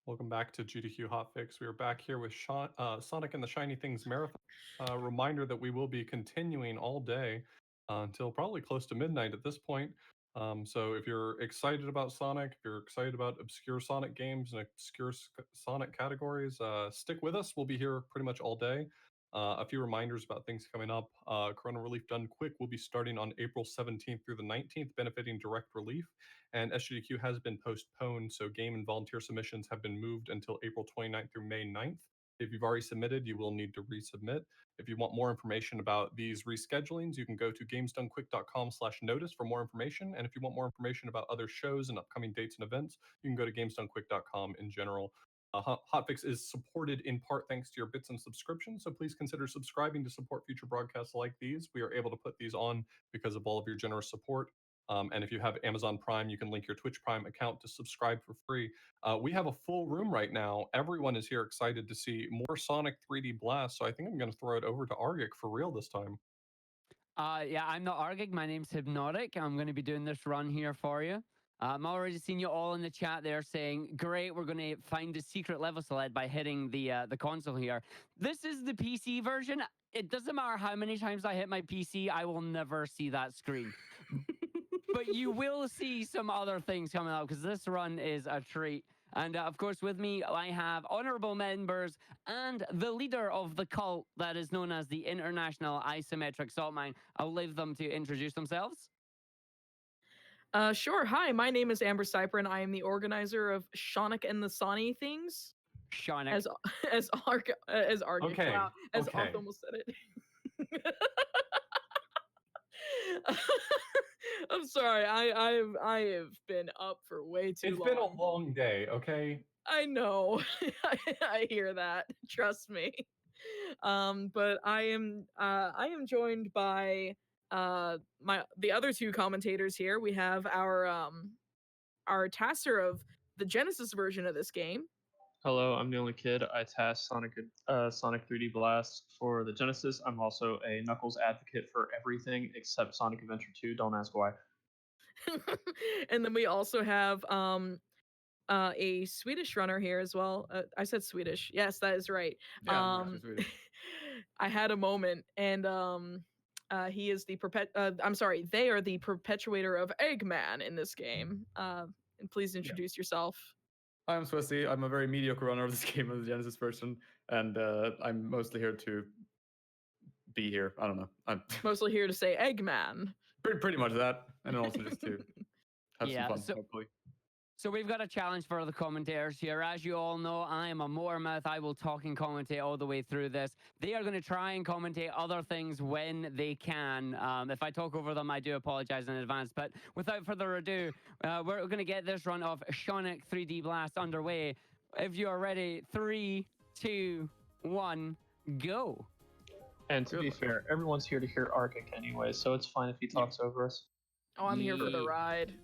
Welcome back to GDQ HOTFIX. We are back here with Sonic and the Shiny Things Marathon. Reminder that we will be continuing all day until probably close to midnight at this point. So if you're excited about Sonic, if you're excited about obscure Sonic games and obscure Sonic categories, stick with us. We'll be here pretty much all day. A few reminders about things coming up. Corona Relief Done Quick will be starting on April 17th through the 19th, benefiting Direct Relief. And SGDQ has been postponed, so game and volunteer submissions have been moved until April 29th through May 9th. If you've already submitted, you will need to resubmit. If you want more information about these reschedulings, you can go to gamesdonequick.com/notice for more information. And if you want more information about other shows and upcoming dates and events, you can go to gamesdonequick.com in general. Hotfix is supported in part thanks to your bits and subscriptions, so please consider subscribing to support future broadcasts like these. We are able to put these on because of all of your generous support. And if you have Amazon Prime, you can link your Twitch Prime account to subscribe for free. We have a full room right now. Everyone is here excited to see more Sonic 3D Blast, so I think I'm going to throw it over to Argick for real this time. Yeah, I'm not Argick. My name's Hypnotic. I'm going to be doing this run here for you. I'm already seeing you all in the chat there saying, great, we're going to find the secret level select by hitting the console here. This is the PC version. It doesn't matter how many times I hit my PC, I will never see that screen. But you will see some other things coming up because this run is a treat. And of course, with me, I have honorable members and the leader of the cult that is known as the International Isometric Salt Mine. I'll leave them to introduce themselves. Sure. Hi, my name is Amber Cypher, and I am the organizer of Sonic and the Sonny Things. Sonic. As Argick. Okay. Wow, as Okay. Ark almost said it. I'm sorry. I have been up for way too long. It's been a long day, okay? I know. I hear that. Trust me. But I am joined by the other two commentators here. We have our tasser of the Genesis version of this game. Hello, I'm the only kid. I tasked Sonic 3D Blast for the Genesis. I'm also a Knuckles advocate for everything except Sonic Adventure 2. Don't ask why. And then we also have a Swedish runner here as well. I said Swedish. Yes, that is right. Yeah, Swedish. I had a moment, and he is the they are the perpetuator of Eggman in this game. And please introduce yourself. I'm Swesty. I'm a very mediocre runner of this game of the Genesis version, and I'm mostly here to be here. I don't know. I'm mostly here to say Eggman. Pretty much that, and then also just to have some fun, hopefully. So we've got a challenge for the commentators here. As you all know, I am a Motormouth. I will talk and commentate all the way through this. They are going to try and commentate other things when they can. If I talk over them, I do apologize in advance. But without further ado, we're going to get this run of Sonic 3D Blast underway. If you are ready, 3, 2, 1, go. And to be fair, everyone's here to hear Argick anyway, so it's fine if he talks over us. Oh, I'm here for the ride.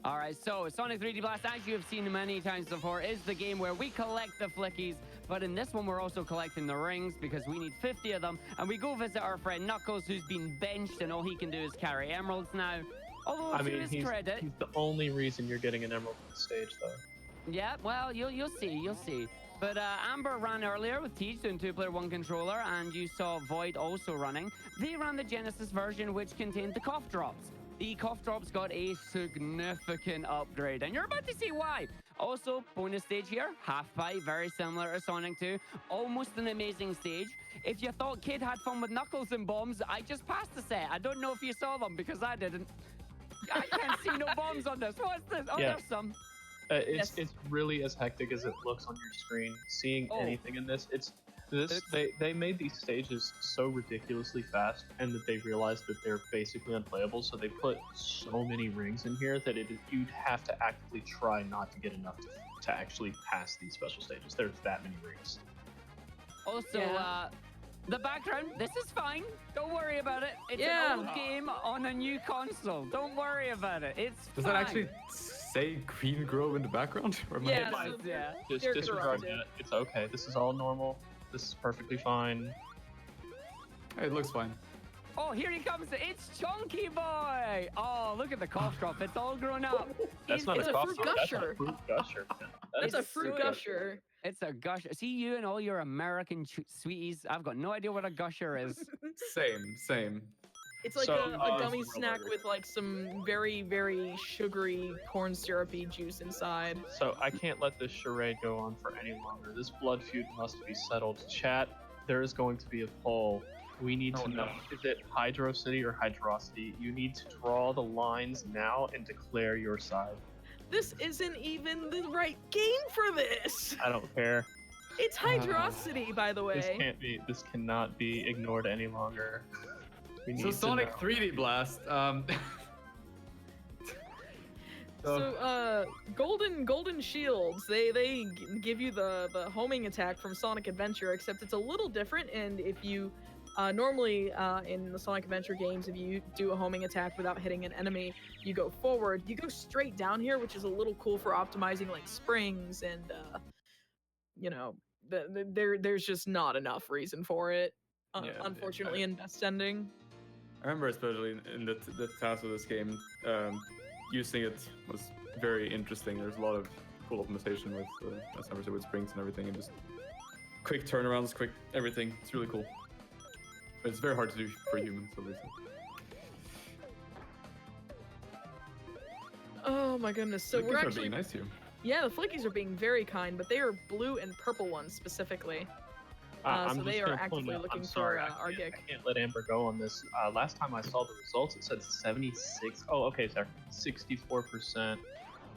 All right, so Sonic 3D Blast, as you have seen many times before, is the game where we collect the flickies, but in this one, we're also collecting the rings because we need 50 of them, and we go visit our friend Knuckles, who's been benched, and all he can do is carry emeralds now. Although, to his credit... he's the only reason you're getting an emerald on the stage, though. Yeah, well, you'll see. But Amber ran earlier with Teach doing 2-player 1 controller, and you saw Void also running. They ran the Genesis version, which contained the cough drops. The cough drops got a significant upgrade, and you're about to see why. Also, bonus stage here, half pipe, very similar to Sonic 2. Almost an amazing stage. If you thought Kid had fun with Knuckles and bombs, I just passed the set. I don't know if you saw them, because I didn't. I can't see no bombs on this. What's this? Oh, yeah. There's some. It's really as hectic as it looks on your screen. Seeing anything in this, they made these stages so ridiculously fast, and that they realized that they're basically unplayable. So they put so many rings in here that you'd have to actively try not to get enough to actually pass these special stages. There's that many rings. Also, the background, this is fine. Don't worry about it. It's an old game on a new console. Don't worry about it. It's Does fine. that actually say Green Grove in the background? Or am I Just disregard that. It's okay. This is all normal. This is perfectly fine. Hey, it looks fine. Oh, here he comes. It's Chunky Boy. Oh, look at the cough drop. It's all grown up. That's not it's a a cough fruit drop, that's a gusher. fruit gusher. Man. That's a It's fruit so- gusher. It's a gush. See you and all your American sweeties. I've got no idea what a gusher is. Same. It's like So, a gummy Real snack Burger. with like some very, very sugary corn syrupy juice inside. So I can't let this charade go on for any longer. This blood feud must be settled. Chat, there is going to be a poll. We need Oh, to know, no. is it Hydro City or Hydrocity? You need to draw the lines now and declare your side. This isn't even the right game for this. I don't care. It's Hydrocity, by the This way. can't be. This cannot be ignored any longer. We need So to Sonic know. 3D Blast. So, golden shields. They give you the homing attack from Sonic Adventure, except it's a little different. And if you normally in the Sonic Adventure games, if you do a homing attack without hitting an enemy, you go forward. You go straight down here, which is a little cool for optimizing like springs and you know, there's just not enough reason for it. Yeah, Unfortunately, in Best Ending. I remember especially in the task of this game, using it was very interesting. There's a lot of cool optimization with, as I said, with springs and everything, and just quick turnarounds, quick everything. It's really cool. But it's very hard to do for humans, obviously. Oh my goodness! So Thank you we're for actually being nice to you. yeah, the Flickies are being very kind, but they are blue and purple ones specifically. I'm So just they are gonna point actively out- looking I'm sorry, for I can't- Argick. I can't let Amber go on this. Last time I saw the results, it said 76. Oh, okay, sorry, 64%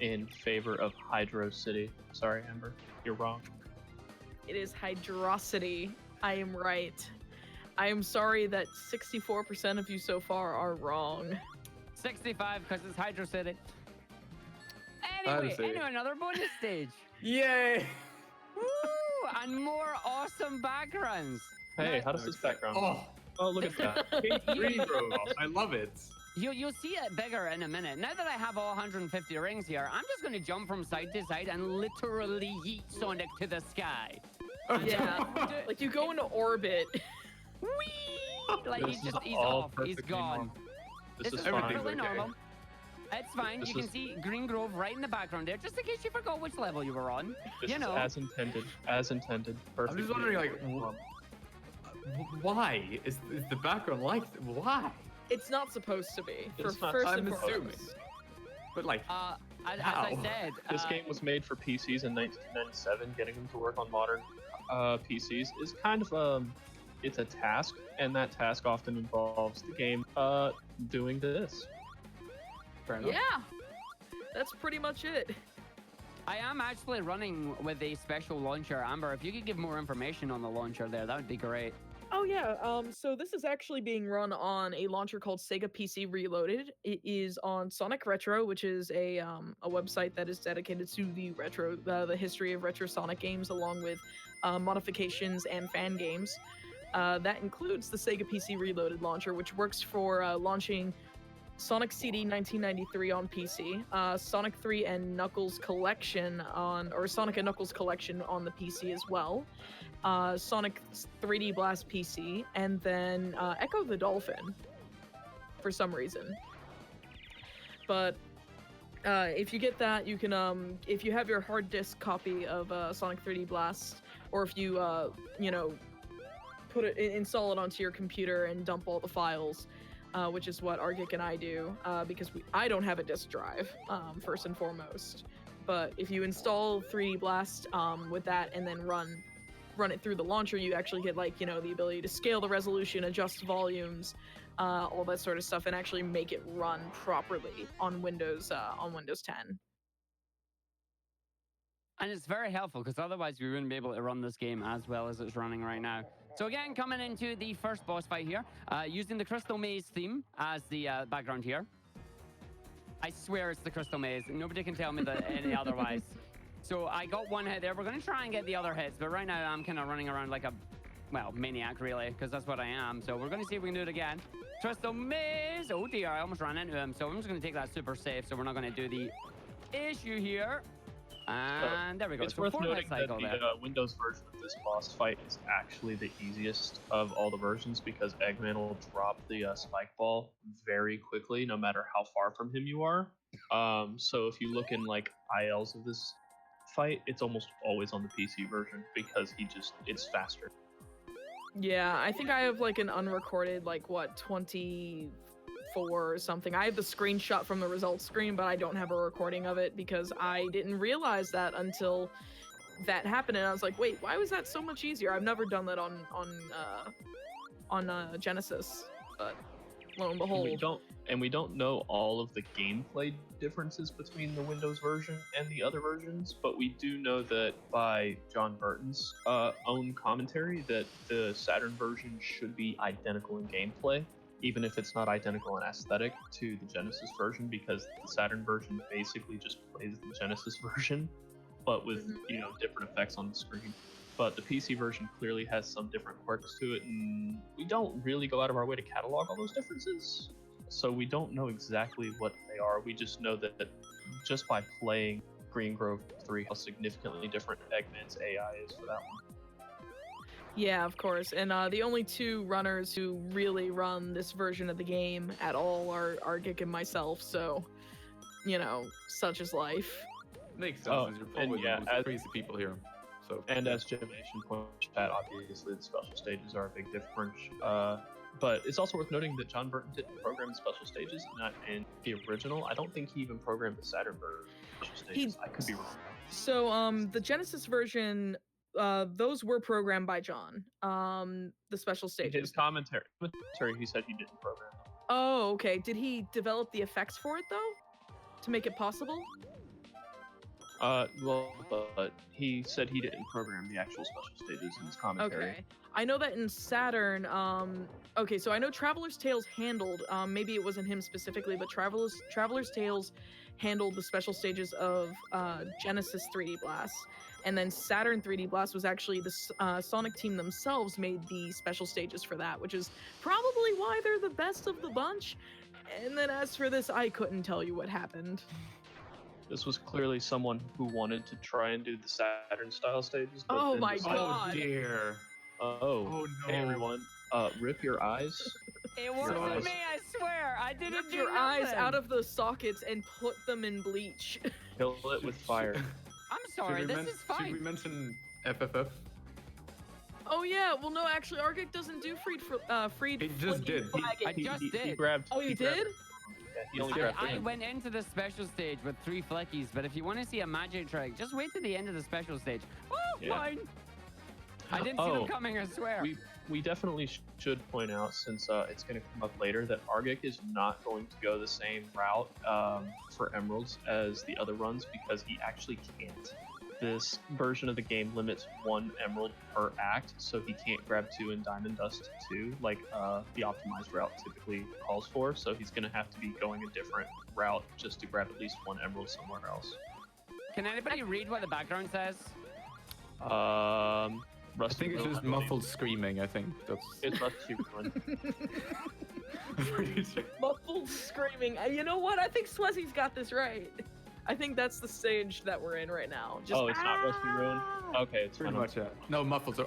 in favor of Hydro City. Sorry, Amber, you're wrong. It is Hydrocity. I am right. I am sorry that 64% of you so far are wrong. 65 because it's Hydro City. Hydro Anyway, City. another bonus stage. Yay! Woo! And more awesome backgrounds. Hey, Now- how does this background? Oh, Oh, look at that. green grove. I love it. You'll see it bigger in a minute. Now that I have all 150 rings here, I'm just going to jump from side to side and literally yeet Sonic to the sky. Yeah, like you go into orbit. Whee! Like This is he's all off. He's perfectly gone. normal. This is everything's fine. perfectly okay. normal. It's fine. This you can is- see Green Grove right in the background there, just in case you forgot which level you were on. This You is know. as intended. As intended. Perfect. I'm just wondering, like, why is the background like? Why? It's not supposed to be. For It's not- first I'm and assuming. foremost. But like, As How? I said, This game was made for PCs in 1997. Getting them to work on modern PCs is kind of it's a task, and that task often involves the game doing this. fair enough. Yeah, that's pretty much it. I am actually running with a special launcher. Amber, if you could give more information on the launcher there, that would be great. Oh yeah, so this is actually being run on a launcher called Sega PC Reloaded. It is on Sonic Retro, which is a website that is dedicated to the history of retro Sonic games, along with modifications and fan games. That includes the Sega PC Reloaded launcher, which works for launching Sonic CD 1993 on PC, Sonic 3 and Knuckles Collection or Sonic and Knuckles Collection on the PC as well, Sonic 3D Blast PC, and then Echo the Dolphin for some reason. But if you get that, you can, if you have your hard disk copy of Sonic 3D Blast, or if you, install it onto your computer and dump all the files, which is what Argick and I do, because I don't have a disk drive, first and foremost. But if you install 3D Blast with that and then run it through the launcher, you actually get the ability to scale the resolution, adjust volumes, all that sort of stuff, and actually make it run properly on Windows 10. And it's very helpful because otherwise we wouldn't be able to run this game as well as it's running right now. So again, coming into the first boss fight here, using the Crystal Maze theme as the background here. I swear it's the Crystal Maze. Nobody can tell me that any otherwise. So I got one hit there. We're going to try and get the other hits, but right now I'm kind of running around like a, maniac really, because that's what I am. So we're going to see if we can do it again. Crystal Maze. Oh dear, I almost ran into him. So I'm just going to take that super safe, so we're not going to do the issue here. And there we go. It's So worth Fortnite noting that cycle the there. Windows version of this boss fight is actually the easiest of all the versions because Eggman will drop the spike ball very quickly, no matter how far from him you are. So if you look in like ILs of this fight, it's almost always on the PC version because it's faster. Yeah, I think I have like an unrecorded, like what, 24 or something. I have the screenshot from the results screen, but I don't have a recording of it because I didn't realize that until that happened, and I was like, wait, why was that so much easier? I've never done that on Genesis, but lo and behold. We don't know all of the gameplay differences between the Windows version and the other versions, but we do know that by John Burton's own commentary that the Saturn version should be identical in gameplay, even if it's not identical in aesthetic to the Genesis version, because the Saturn version basically just plays the Genesis version, but with different effects on the screen. But the PC version clearly has some different quirks to it, and we don't really go out of our way to catalog all those differences. So we don't know exactly what they are. We just know that just by playing Green Grove 3, how significantly different Eggman's AI is for that one. Yeah, of course. And the only two runners who really run this version of the game at all are Argick and myself. So, such is life. Makes sense. Oh, You're probably and yeah, the most crazy people here. So. And as Jim mentioned, point chat, obviously the special stages are a big difference. But it's also worth noting that John Burton didn't program the special stages, not in the original. I don't think he even programmed the Saturn version special stages. I could be wrong. So, the Genesis version, those were programmed by John. The special In stages. his commentary, he said he didn't program them. Oh, okay. Did he develop the effects for it though, to make it possible? But he said he didn't program the actual special stages in his commentary. Okay. I know that in Saturn, okay, so I know Traveler's Tales handled, maybe it wasn't him specifically, but Traveler's Tales handled the special stages of Genesis 3D Blast. And then Saturn 3D Blast was actually the Sonic team themselves made the special stages for that, which is probably why they're the best of the bunch. And then as for this, I couldn't tell you what happened. This was clearly someone who wanted to try and do the Saturn style stages. But Oh then my decided- God. Oh dear. Oh no. Hey everyone, rip your eyes. It wasn't eyes. me, I swear. I didn't Rip do your eyes nothing. out of the sockets and put them in bleach. Kill it with fire. I'm sorry, this is Should we fine. mention FFF? Oh yeah, well no, actually Argick doesn't do freed He just flicking did. flagging. I just He did. grabbed. Oh, you he grabbed did? it. Yeah, he only grabbed I it. went into the special stage with 3 flickies, but if you want to see a magic trick, just wait to the end of the special stage. Oh, Yeah. fine. I didn't see them coming, I swear. We definitely should point out, since it's going to come up later, that Argick is not going to go the same route for emeralds as the other runs because he actually can't. This version of the game limits 1 emerald per act, so he can't grab 2 in Diamond Dust 2 like the optimized route typically calls for, so he's going to have to be going a different route just to grab at least 1 emerald somewhere else. Can anybody read what the background says? I think it's just muffled screaming. I think It's Rusty Ruin. Muffled screaming. You know what? I think Swezy's got this right. I think that's the stage that we're in right now. Just, Oh, it's not Rusty Ruin? Okay, it's pretty fine. much it. No, muffled.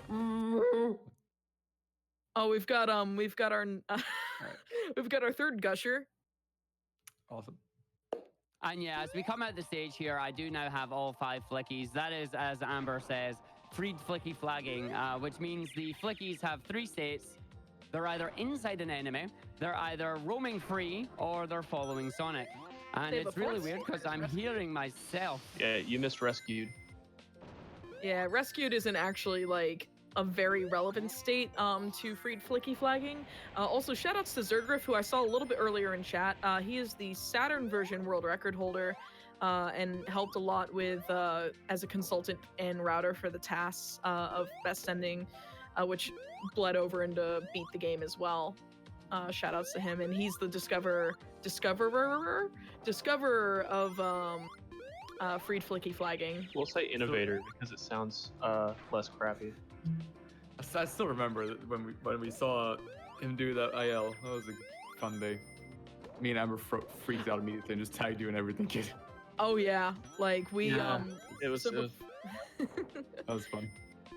Oh, we've got our we've got our third gusher. Awesome. And yeah, as we come out the stage here, I do now have all 5 flickies. That is, as Amber says, freed flicky flagging, which means the flickies have 3 states. They're either inside an enemy, they're either roaming free, or they're following Sonic. And They have it's a really fourth weird state, because I'm rescued. hearing myself. Yeah, you missed Rescued. Yeah, rescued isn't actually like a very relevant state to freed flicky flagging. Also, shoutouts to Zergriff, who I saw a little bit earlier in chat. He is the Saturn version world record holder and helped a lot with as a consultant and router for the tasks of best ending, which bled over into beat the game as well. Shoutouts to him, and he's the discoverer of freed flicky flagging. We'll say innovator because it sounds less crappy. I still remember that when we saw him do that IL. That was a fun day. Me and Amber freaked out immediately and just tagged you and everything, kid. Oh yeah, like we Yeah. It was. So It was That was fun.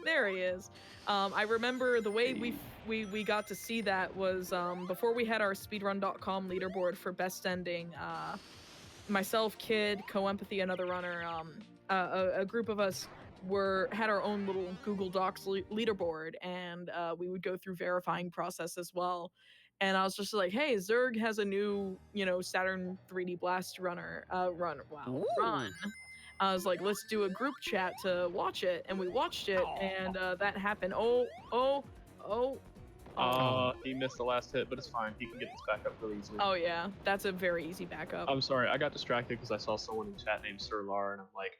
There he is. I remember the way we got to see that was before we had our speedrun.com leaderboard for best ending. Myself, Kid, Co-Empathy, another runner, a group of us had our own little Google Docs leaderboard, and we would go through verifying process as well. And I was just like, hey, Zerg has a new, Saturn 3D Blast run. I was like, let's do a group chat to watch it, and we watched it, and that happened. He missed the last hit, but it's fine. He can get this back up really easily. Oh yeah, that's a very easy backup. I'm sorry, I got distracted because I saw someone in chat named Sir Lar, and I'm like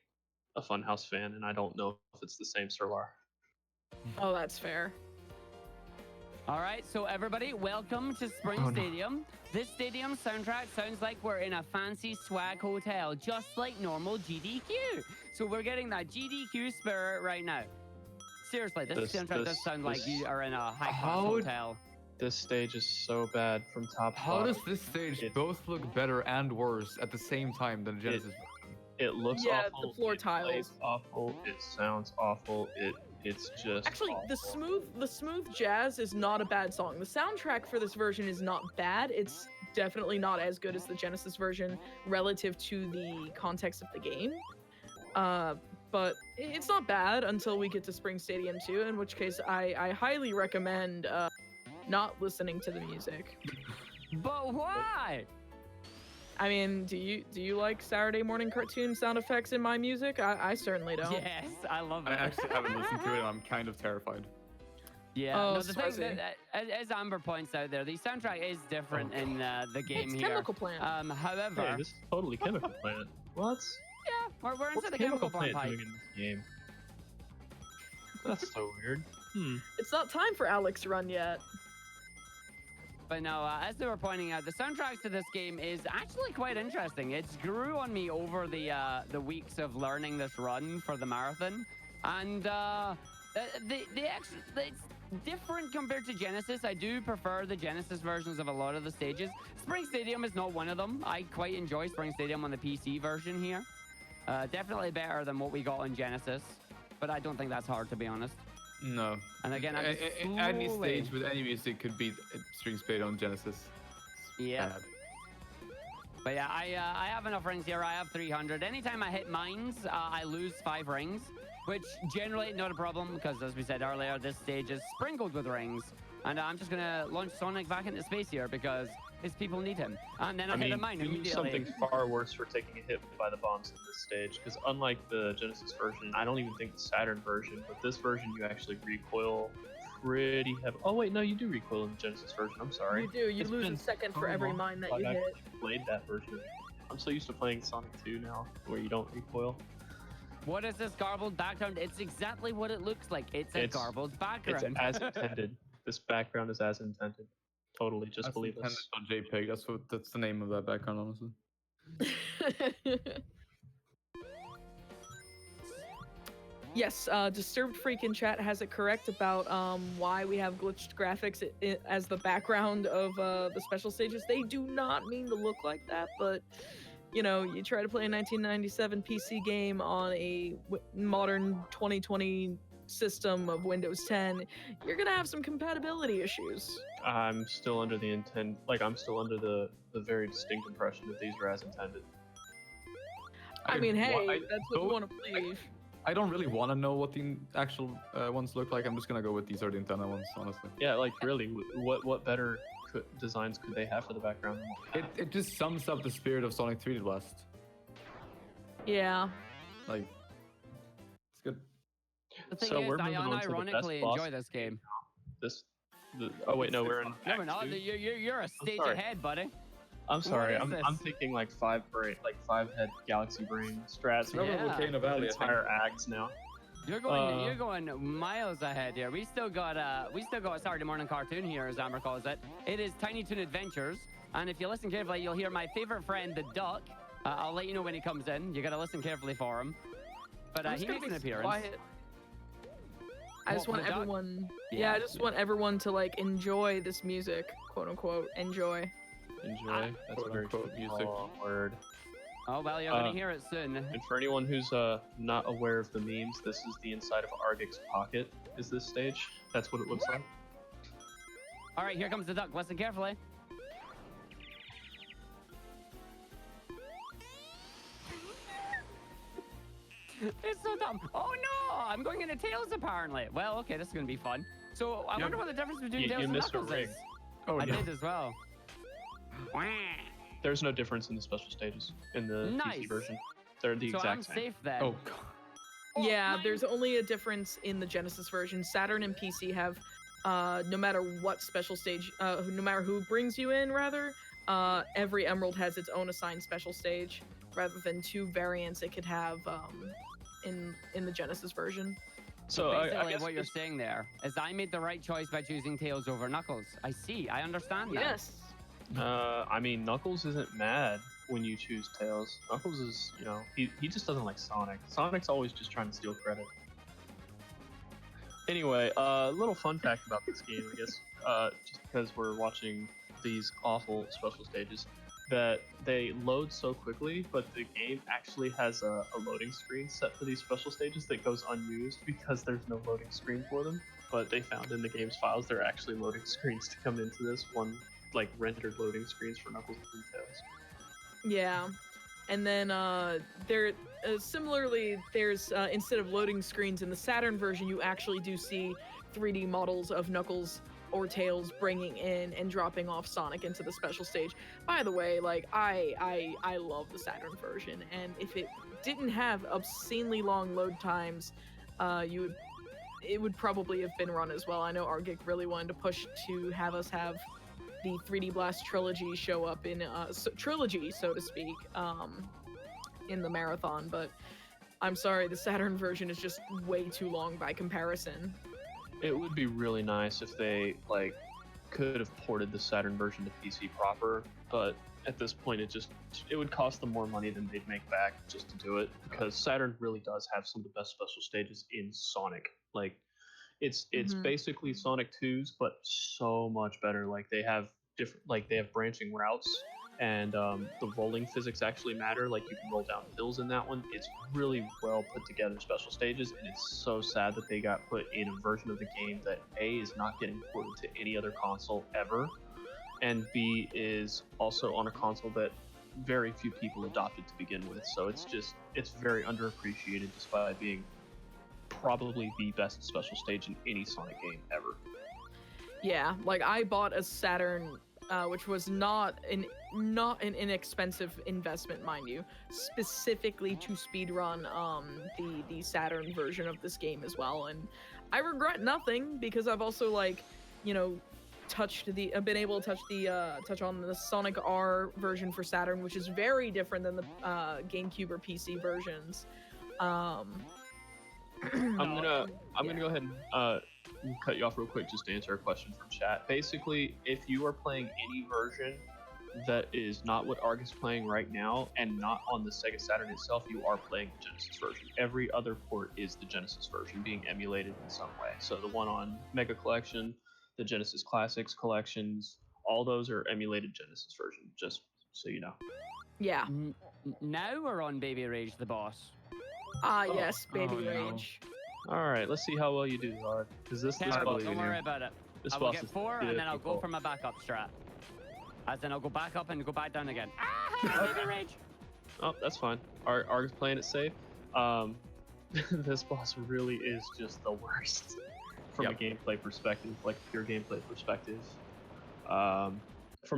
a Funhouse fan, and I don't know if it's the same Sir Lar. Oh, that's fair. All right, so everybody, welcome to Spring Stadium. This stadium soundtrack sounds like we're in a fancy swag hotel, just like normal GDQ. So we're getting that GDQ spirit right now. Seriously, this soundtrack does sound like you are in a high-class hotel. This stage is so bad from top to How bottom. does this stage both look better and worse at the same time than Genesis? It looks Yeah, awful. the floor it tiles. plays awful. It sounds awful. It's just Actually, awful. the smooth jazz is not a bad song. The soundtrack for this version is not bad. It's definitely not as good as the Genesis version relative to the context of the game. But it's not bad until we get to Spring Stadium 2, in which case I highly recommend not listening to the music. But why? I mean, do you like Saturday morning cartoon sound effects in my music? I certainly don't. Yes, I love it. I actually haven't listened to it, and I'm kind of terrified. Yeah, Oh, no, the thing spicy. as Amber points out there, the soundtrack is different in the game It's here. Chemical Plant. However, Hey, this is totally Chemical Plant. What? yeah, we're What's into the Chemical chemical plant Plant pipe. doing in this game? That's so weird. It's not time for Alex run yet. But no, as they were pointing out, the soundtrack to this game is actually quite interesting. It's grew on me over the weeks of learning this run for the marathon, and it's different compared to Genesis. I do prefer the Genesis versions of a lot of the stages. Spring Stadium is not one of them. I quite enjoy Spring Stadium on the PC version here. Definitely better than what we got on Genesis, but I don't think that's hard, to be honest. No. And again, I'm any slowly- stage with any music could beat String Spade on Genesis. Yeah. Bad. But yeah, I have enough rings here. I have 300. Anytime I hit mines, I lose 5 rings, which generally not a problem because, as we said earlier, this stage is sprinkled with rings. And I'm just going to launch Sonic back into space here because his people need him. And then I hit a mine do immediately. something far worse for taking a hit by the bombs in this stage, because unlike the Genesis version, I don't even think the Saturn version, but this version you actually recoil pretty heavy. Oh wait, no, you do recoil in the Genesis version. I'm sorry. You do. You It's lose been a second so for every long mine that since you I've hit. actually played that version. I'm so used to playing Sonic 2 now, where you don't recoil. What is this garbled background? It's exactly what it looks like. It's a garbled It's background. as intended. This background is as intended. Totally, just That's believe intended us. on JPEG. That's the name of that background, honestly. Yes, Disturbed Freak in chat has it correct about why we have glitched graphics as the background of the special stages. They do not mean to look like that, but you know, you try to play a 1997 PC game on a modern 2020 system of Windows 10, you're gonna have some compatibility issues. I'm still under the I'm still under the very distinct impression that these are as intended. I mean, hey, I that's what you don't- want to believe. I don't really want to know what the actual ones look like. I'm just gonna go with these are the intended ones, honestly. Yeah, like really, what better designs could they have for the background? Than what we have? It just sums up the spirit of Sonic 3D Blast. Yeah. Like, it's good. The thing So is, we're I moving on to the best unironically boss enjoy this game. Oh wait, no, we're in. No, we're Act not. 2. You're a stage sorry. ahead, buddy. I'm sorry. is I'm this? thinking like 5 head Galaxy Brain strats. over Yeah. Volcano Valley, I think. Entire acts now. You're going miles ahead here. We still got a Saturday morning cartoon here, as Amber calls it. It is Tiny Toon Adventures, and if you listen carefully, you'll hear my favorite friend, the Duck. I'll let you know when he comes in. You gotta listen carefully for him. But I'm just he gonna makes be an appearance. quiet. I just What, want the dog? everyone. Yeah. Yeah, I just want everyone to like enjoy this music, quote unquote. Enjoy. Enjoy. That's a very quote-unquote music. long word. Oh, well, you're going to hear it soon. And for anyone who's not aware of the memes, this is the inside of Argick's pocket, is this stage. That's what it looks like. All right, here comes the duck. Listen carefully. It's so dumb. Oh, no! I'm going into Tails, apparently. Well, okay, this is going to be fun. So, I wonder what the difference between Tails and missed a Knuckles rig. is. Oh, I no. did as well. There's no difference in the special stages in the Nice. PC version. They're the So exact I'm same. safe then. Oh, God. Oh, Yeah, mine- there's only a difference in the Genesis version. Saturn and PC have, no matter what special stage, no matter who brings you in, rather, every Emerald has its own assigned special stage, rather than two variants it could have in the Genesis version. So basically, I guess what you're saying there is I made the right choice by choosing Tails over Knuckles. I see. I understand that. Yes. I mean, Knuckles isn't mad when you choose Tails. Knuckles is, you know, he just doesn't like Sonic. Sonic's always just trying to steal credit. Anyway, a little fun fact about this game, I guess, just because we're watching these awful special stages, that they load so quickly, but the game actually has a loading screen set for these special stages that goes unused because there's no loading screen for them. But they found in the game's files there are actually loading screens to come into this one, like rendered loading screens for Knuckles and Tails. Yeah. And then similarly, there's instead of loading screens in the Saturn version, you actually do see 3D models of Knuckles or Tails bringing in and dropping off Sonic into the special stage. By the way, like I love the Saturn version, and if it didn't have obscenely long load times, it would probably have been run as well. I know Argick really wanted to push to have us have the 3D Blast trilogy show up in trilogy, so to speak, in the marathon, but I'm sorry, the Saturn version is just way too long by comparison. It would be really nice if they could have ported the Saturn version to PC proper, but at this point it would cost them more money than they'd make back just to do it, because Saturn really does have some of the best special stages in Sonic. Like it's basically Sonic 2's, but so much better. Like they have branching routes, and the rolling physics actually matter. Like you can roll down hills in that one. It's really well put together special stages, and it's so sad that they got put in a version of the game that A, is not getting ported to any other console ever, and B, is also on a console that very few people adopted to begin with. So it's very underappreciated, despite being probably the best special stage in any Sonic game ever. Yeah, like I bought a Saturn, which was not an inexpensive investment, mind you, specifically to speedrun the Saturn version of this game as well, and I regret nothing because I've also been able to touch on the Sonic R version for Saturn, which is very different than the GameCube or PC versions. I'm gonna go ahead and cut you off real quick just to answer a question from chat. Basically, if you are playing any version that is not what Arg's playing right now and not on the Sega Saturn itself, you are playing the Genesis version. Every other port is the Genesis version being emulated in some way. So the one on Mega Collection, the Genesis Classics collections, all those are emulated Genesis version, just so you know. Yeah. Now we're on Baby Rage the boss. Yes, Baby Oh, no. Rage. All right, let's see how well you do, Rod. Because this Terrible, boss, don't worry about it. this I will boss get is 4 and then I'll go difficult. for my backup strat. As in I'll go back up and go back down again. Ah, Baby Rage! Oh, that's fine. Arg's playing it safe. This boss really is just the worst from a gameplay perspective, like a pure gameplay perspective. From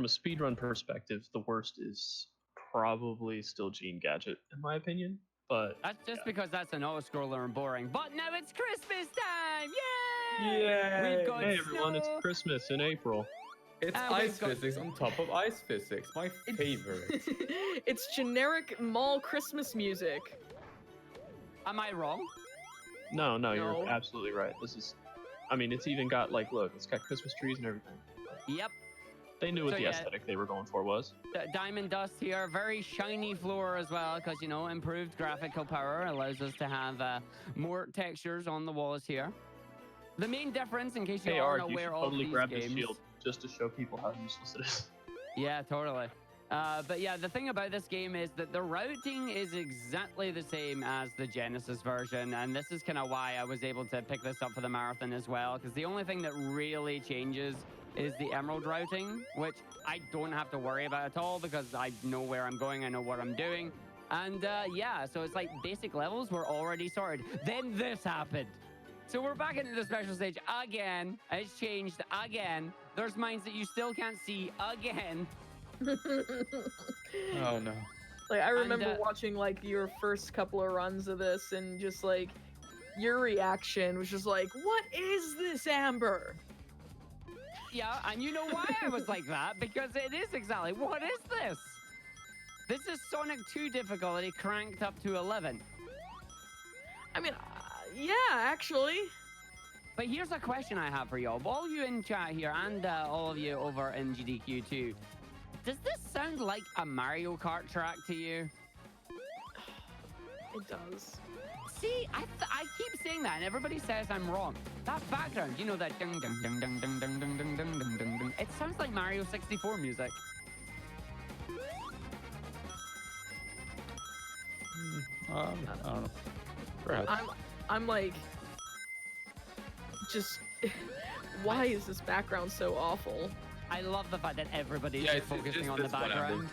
a speedrun perspective, the worst is probably still Gene Gadget, in my opinion. But That's just because that's an auto-scroller and boring. But now it's Christmas time! Yay! Yay! We've got hey everyone, it's snow. Christmas in April. It's And ice we've got- physics on top of ice physics. My favorite. It's generic mall Christmas music. Am I wrong? No, No. you're absolutely right. It's even got look, it's got Christmas trees and everything. Yep. They knew what So, the yeah. aesthetic they were going for was. Diamond dust here, very shiny floor as well, because improved graphical power allows us to have more textures on the walls here. The main difference, in case you Hey aren't Arg, you should aware of totally these grab games, this shield just to show people how useless it is. yeah, totally. But yeah, the thing about this game is that the routing is exactly the same as the Genesis version, and this is kind of why I was able to pick this up for the marathon as well, because the only thing that really changes is the emerald routing, which I don't have to worry about at all because I know where I'm going, I know what I'm doing. And yeah, so it's like basic levels were already sorted. Then this happened. So we're back into the special stage again. It's changed again. There's mines that you still can't see again. Oh no. Like I remember And, watching like your first couple of runs of this, and just like your reaction was just like, "What is this, Amber?" Yeah, and you know why I was like that? Because it is exactly, what is this? This is Sonic 2 difficulty cranked up to 11. I mean, yeah, actually. But here's a question I have for y'all. All you in chat here and all of you over in GDQ too. Does this sound like a Mario Kart track to you? It does. See, I keep saying that, and everybody says I'm wrong. That background, you know, that ding ding ding ding ding ding ding ding ding ding ding ding. It sounds like Mario 64 music. I don't know. Perhaps. I'm like, just, why is this background so awful? I love the fact that everybody's Yeah, just it's focusing just on the this one, Amber. background.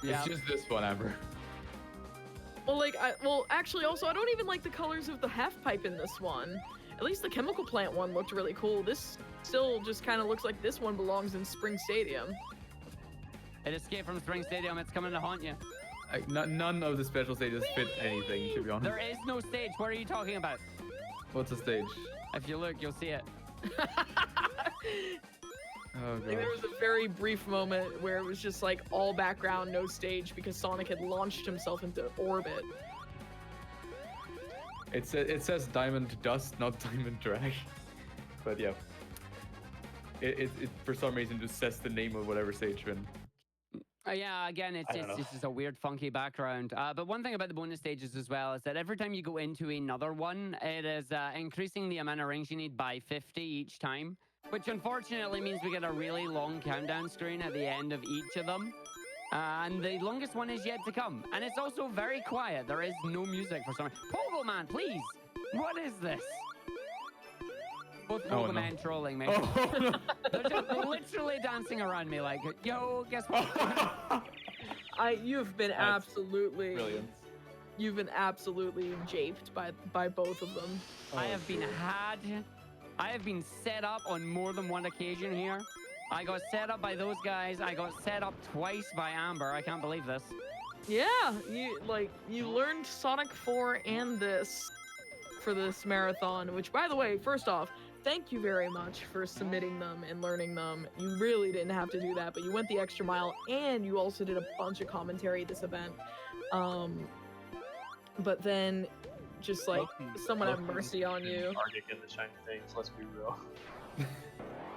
Yeah. It's just this one, Amber. Well, like, actually, also, I don't even like the colors of the half pipe in this one. At least the chemical plant one looked really cool. This still just kind of looks like this one belongs in Spring Stadium. It escaped from Spring Stadium. It's coming to haunt you. None of the special stages fit anything, to be honest. There is no stage. What are you talking about? What's a stage? If you look, you'll see it. Oh Like, there god. was a very brief moment where it was just like all background, no stage, because Sonic had launched himself into orbit. It says Diamond Dust, not Diamond Drag. But yeah. It for some reason just says the name of whatever stage you're in. Yeah, again, it's I don't know. just a weird, funky background. But one thing about the bonus stages as well is that every time you go into another one, it is increasing the amount of rings you need by 50 each time, which unfortunately means we get a really long countdown screen at the end of each of them. And the longest one is yet to come. And it's also very quiet. There is no music for some. Pogo Man, please! What is this? Both Oh, Pogo no. Man trolling me. Oh no. They're just literally dancing around me like, yo, guess what? You've been That's absolutely, Brilliant. you've been absolutely japed by both of them. I Oh, have been dear. I have been set up on more than one occasion here. I got set up by those guys. I got set up twice by Amber. I can't believe this. Yeah, you learned Sonic 4 and this for this marathon, which, by the way, first off, thank you very much for submitting them and learning them. You really didn't have to do that, but you went the extra mile, and you also did a bunch of commentary at this event. But then, just like, someone have mercy on you. Argick and the shiny things, let's be real.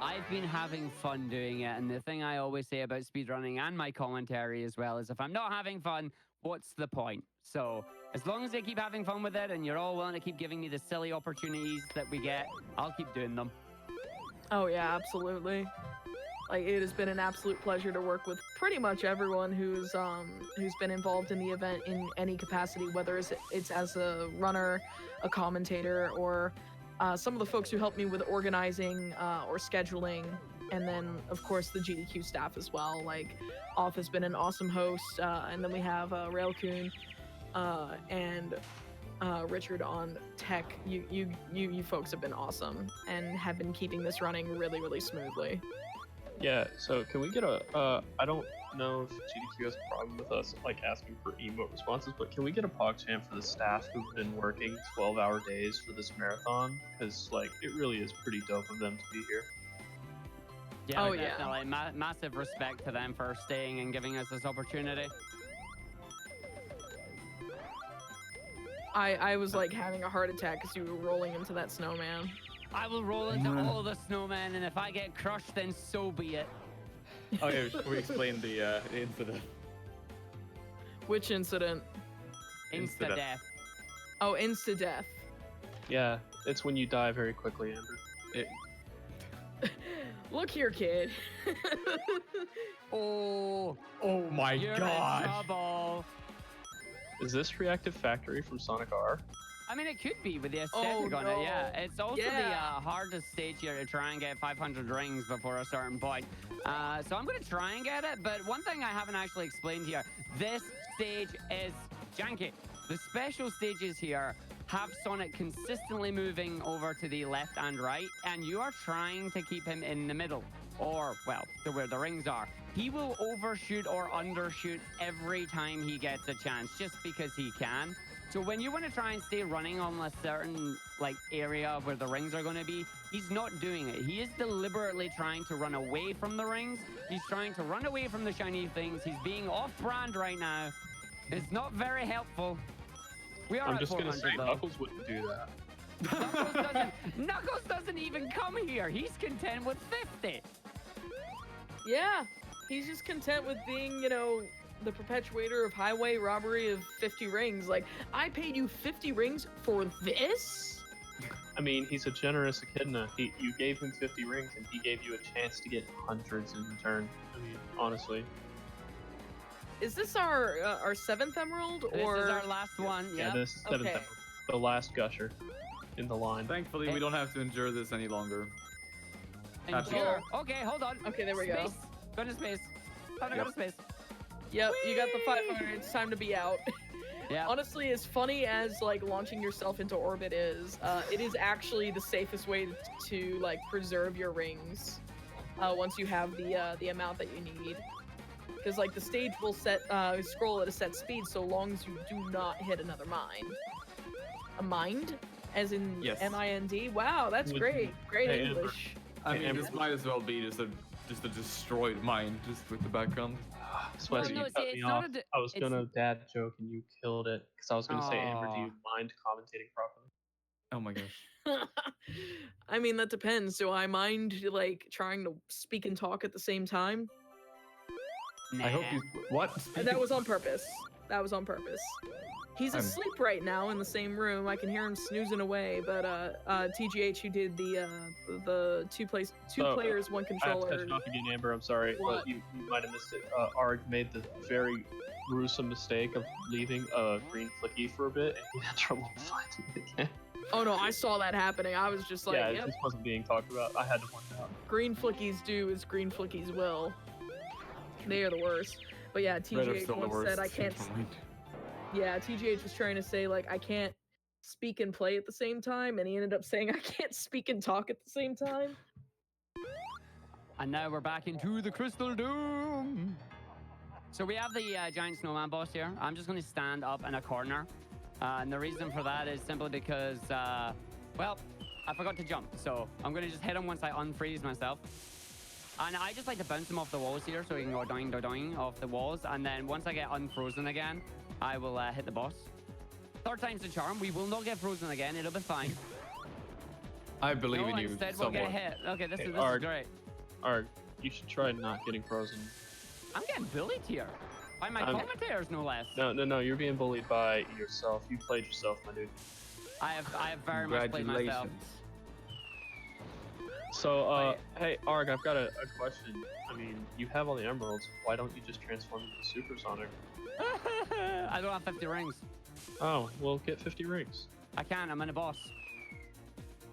I've been having fun doing it, and the thing I always say about speedrunning and my commentary as well is if I'm not having fun, what's the point? So as long as I keep having fun with it and you're all willing to keep giving me the silly opportunities that we get, I'll keep doing them. Oh yeah, absolutely. Like, it has been an absolute pleasure to work with pretty much everyone who's been involved in the event in any capacity, whether it's as a runner, a commentator, or some of the folks who helped me with organizing or scheduling, and then of course the GDQ staff as well. Like, Off has been an awesome host, and then we have Railcoon and Richard on tech. You folks have been awesome and have been keeping this running really, really smoothly. Yeah, so can we get I don't know if GDQ has a problem with us like asking for emote responses, but can we get a PogChamp for the staff who've been working 12-hour days for this marathon? Because like it really is pretty dope of them to be here. Yeah, Oh, yeah. definitely. Massive respect to them for staying and giving us this opportunity. I was like having a heart attack because you were rolling into that snowman. I will roll into all the snowmen, and if I get crushed, then so be it. Oh yeah, should we explain the incident? Which incident? Insta death. Oh, insta-death. Yeah, it's when you die very quickly, Andrew. Look here, kid. Oh, Oh my you're in trouble. Is this Reactive Factory from Sonic R? I mean, it could be with the aesthetic on it, yeah. no. It's also the Yeah. hardest stage here to try and get 500 rings before a certain point. So I'm going to try and get it, but one thing I haven't actually explained here, this stage is janky. The special stages here have Sonic consistently moving over to the left and right, and you are trying to keep him in the middle, or, well, to where the rings are. He will overshoot or undershoot every time he gets a chance, just because he can. So when you want to try and stay running on a certain area where the rings are going to be, he's not doing it. He is deliberately trying to run away from the rings. He's trying to run away from the shiny things. He's being off-brand right now. It's not very helpful. We are I'm at just gonna 400 say though. Knuckles wouldn't do that. Knuckles doesn't even come here. He's content with 50. Yeah, he's just content with being, the perpetuator of highway robbery of 50 rings. Like, I paid you 50 rings for this? I mean, he's a generous echidna. You gave him 50 rings, and he gave you a chance to get hundreds in return. I mean, honestly. Is this our 7th emerald, or This is our last one. Yeah, Yep. this is 7th Okay. emerald. The last gusher in the line. Thankfully, we don't have to endure this any longer. Endure. Okay, hold on. Okay, there we go. Space. Go to space. Time to go to space. Yep, you got the 500. It's time to be out. Yeah. Honestly, as funny as launching yourself into orbit is, it is actually the safest way to preserve your rings. Once you have the amount that you need, because the stage will scroll at a set speed so long as you do not hit another mine. A mind, as in Yes. M-I-N-D. Wow, that's Would great. you- Great Hey, Amber. English. I mean, Amber. this might as well be just a destroyed mine, just with the background. Sweaty, no, you see, cut it's me not off. a d- I was it's- gonna dad joke and you killed it because I was gonna say, Amber, do Aw. you mind commentating properly? Oh my gosh. I mean, that depends. Do I mind trying to speak and talk at the same time? Nah. I hope you. What? And that was on purpose. That was on purpose. He's I'm- asleep right now in the same room. I can hear him snoozing away. But TGH, who did the two So, players, one I have to controller. cut you off again, Amber. I'm sorry, What? but you might have missed it. Arg made the very gruesome mistake of leaving green flicky for a bit, and he had trouble finding it again. Oh no, I saw that happening. I was just like, yeah, it yep, just wasn't being talked about. I had to point it out. green flickies do as green flickies will. They are the worst. But yeah, Red are TGH still the once said I worst. can't. Yeah, TGH was trying to say I can't speak and play at the same time, and he ended up saying I can't speak and talk at the same time. And now we're back into the Crystal Dome. So we have the giant snowman boss here. I'm just going to stand up in a corner. And the reason for that is simply because, well, I forgot to jump. So I'm going to just hit him once I unfreeze myself. And I just like to bounce him off the walls here so he can go doing, doing off the walls. And then once I get unfrozen again, I will hit the boss. Third time's the charm. We will not get frozen again. It'll be fine. I believe No, in you. instead we'll Somewhat. get hit. Okay, this Hey, is Arg. great. Arg, you should try not getting frozen. I'm getting bullied here. By my I'm- commentators, no less. No, you're being bullied by yourself. You played yourself, my dude. I have very much played myself. Congratulations. So, Wait. hey, Arg, I've got a question. I mean, you have all the emeralds. Why don't you just transform into Supersonic? I don't have 50 rings. Oh, well, get 50 rings. I can't. I'm in a boss.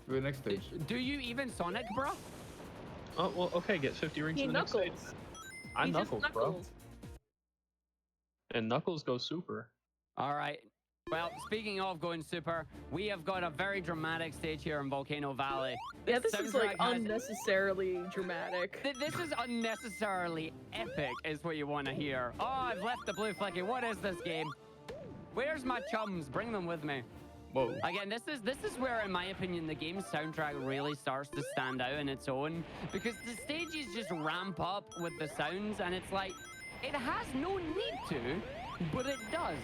To the next stage. Do you even Sonic, bro? Oh, well, okay, get 50 rings He in the next stage. knuckles. I He just Knuckles, bro. knuckles. And Knuckles goes super. All right. Well, speaking of going super, we have got a very dramatic stage here in Volcano Valley. Yeah, this is soundtrack has- unnecessarily dramatic. This is unnecessarily epic, is what you want to hear. Oh, I've left the blue flicky. What is this game? Where's my chums? Bring them with me. Whoa. Again, this is where, in my opinion, the game's soundtrack really starts to stand out on its own, because the stages just ramp up with the sounds, and it's like, it has no need to, but it does.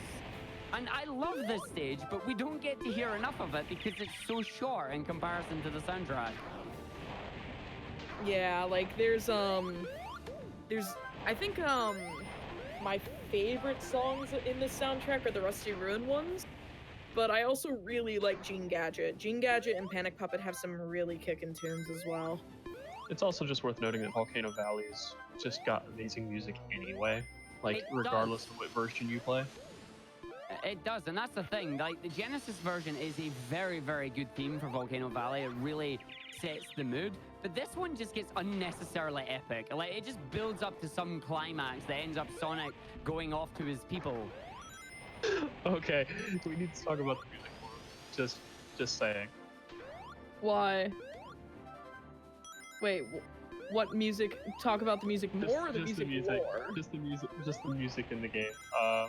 And I love this stage, but we don't get to hear enough of it because it's so short in comparison to the soundtrack. Yeah, there's I think my favorite songs in this soundtrack are the Rusty Ruin ones, but I also really like Gene Gadget. Gene Gadget and Panic Puppet have some really kickin' tunes as well. It's also just worth noting that Volcano Valley's just got amazing music anyway. Like, It regardless does. of what version you play. It does, and that's the thing. Like the Genesis version is a very, very good theme for Volcano Valley. It really sets the mood. But this one just gets unnecessarily epic. Like it just builds up to some climax that ends up Sonic going off to his people. Okay, we need to talk about the music more. Just saying. Why? Wait, what music? Talk about the music more or the music more? Just the music in the game. I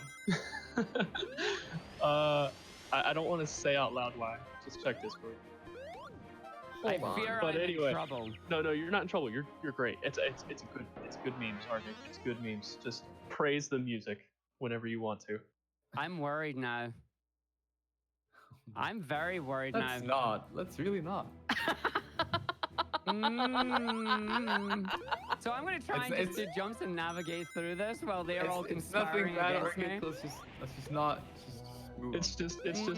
don't want to say out loud why. Just check Discord. I Hold on. fear But I'm anyway. in trouble. No, you're not in trouble. You're great. It's good memes, Argick. It's good memes. Just praise the music whenever you want to. I'm worried now. I'm very worried Let's now. not. Let's really not. Mm. So I'm going to try and just do jumps and navigate through this while they're all It's nothing conspiring bad, against me. Argick. Let's just not. Just move It's on. just it's fun.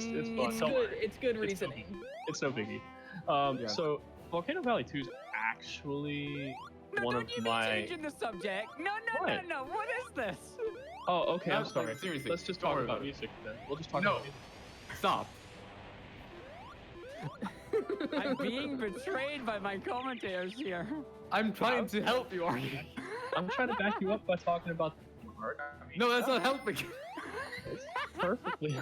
It's Don't good. worry. It's good It's reasoning. It's no biggie. Yeah. So Volcano Valley 2 is actually No, one don't of you be my. changing the subject. No. What? What is this? Oh, okay. No, I'm like, sorry. seriously, Let's just don't talk worry about about it. music then. We'll just talk No. about music. Stop. I'm being betrayed by my commentators here. I'm trying to help you, Argick. I'm trying to back you up by talking about the art. I mean, No, that's not helping. it's perfectly.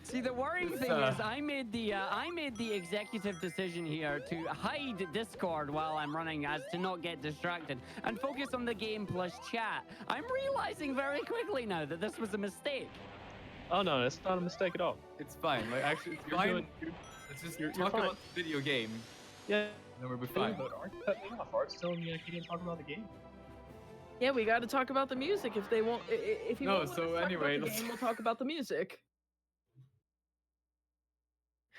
See, the worrying It's, thing is I made the executive decision here to hide Discord while I'm running as to not get distracted and focus on the game plus chat. I'm realizing very quickly now that this was a mistake. Oh no, it's not a mistake at all. It's fine. Like actually, it's You're fine. doing- Let's just you're talk fine. about the video game, Yeah. and then we'll be fine. But Art cut me off. Art's telling me I can't talk about the game. Yeah, we got to talk about the music if they won't. If you No, won't let so us talk anyway, about the let's- game, we'll talk about the music.